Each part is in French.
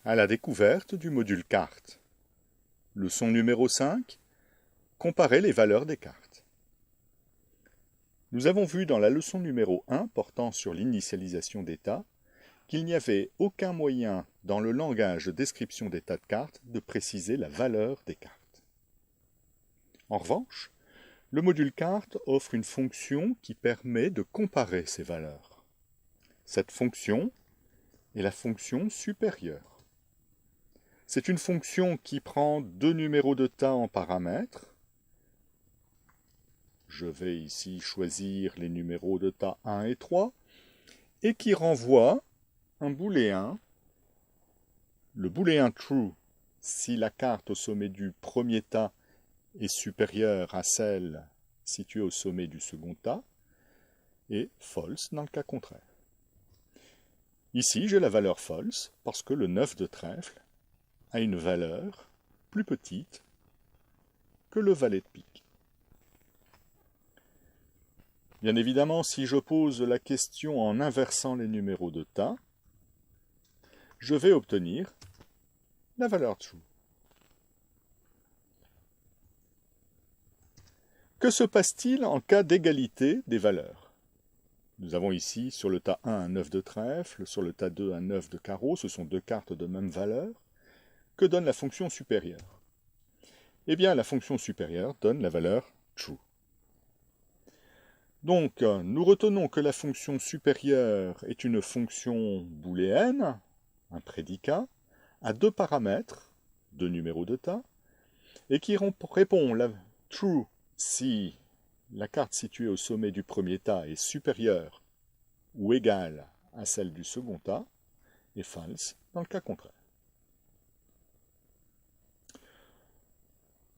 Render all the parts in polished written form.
à la découverte du module carte. Leçon numéro 5. Comparer les valeurs des cartes. Nous avons vu dans la leçon numéro 1 portant sur l'initialisation d'état qu'il n'y avait aucun moyen dans le langage de description d'état de carte de préciser la valeur des cartes. En revanche, le module carte offre une fonction qui permet de comparer ces valeurs. Cette fonction est la fonction supérieure. C'est une fonction qui prend deux numéros de tas en paramètres. Je vais ici choisir les numéros de tas 1 et 3 et qui renvoie un booléen, le booléen true si la carte au sommet du premier tas est supérieure à celle située au sommet du second tas et false dans le cas contraire. Ici, j'ai la valeur false parce que le 9 de trèfle a une valeur plus petite que le valet de pique. Bien évidemment, si je pose la question en inversant les numéros de tas, je vais obtenir la valeur true. Que se passe-t-il en cas d'égalité des valeurs? Nous avons ici sur le tas 1 un 9 de trèfle, sur le tas 2 un 9 de carreau, ce sont deux cartes de même valeur. Que donne la fonction supérieure? Eh bien, la fonction supérieure donne la valeur true. Donc, nous retenons que la fonction supérieure est une fonction booléenne, un prédicat, à deux paramètres, deux numéros de tas, et qui répond la true si la carte située au sommet du premier tas est supérieure ou égale à celle du second tas, et false dans le cas contraire.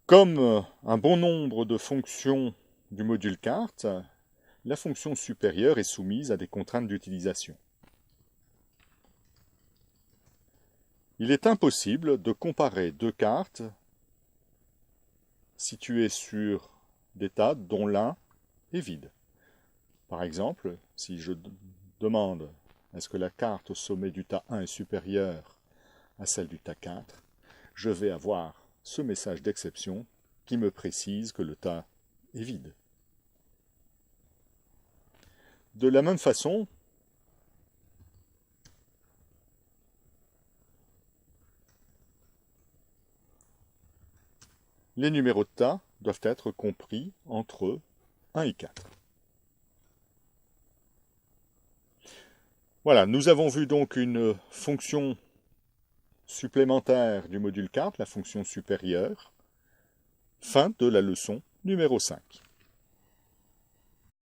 Comme un bon nombre de fonctions du module carte, la fonction supérieure est soumise à des contraintes d'utilisation. Il est impossible de comparer deux cartes situées sur des tas dont l'un est vide. Par exemple, si je demande est-ce que la carte au sommet du tas 1 est supérieure à celle du tas 4, je vais avoir ce message d'exception qui me précise que le tas est vide. De la même façon, les numéros de tas doivent être compris entre 1 et 4. Voilà, nous avons vu donc une fonction supplémentaire du module carte, la fonction supérieure. Fin de la leçon numéro 5.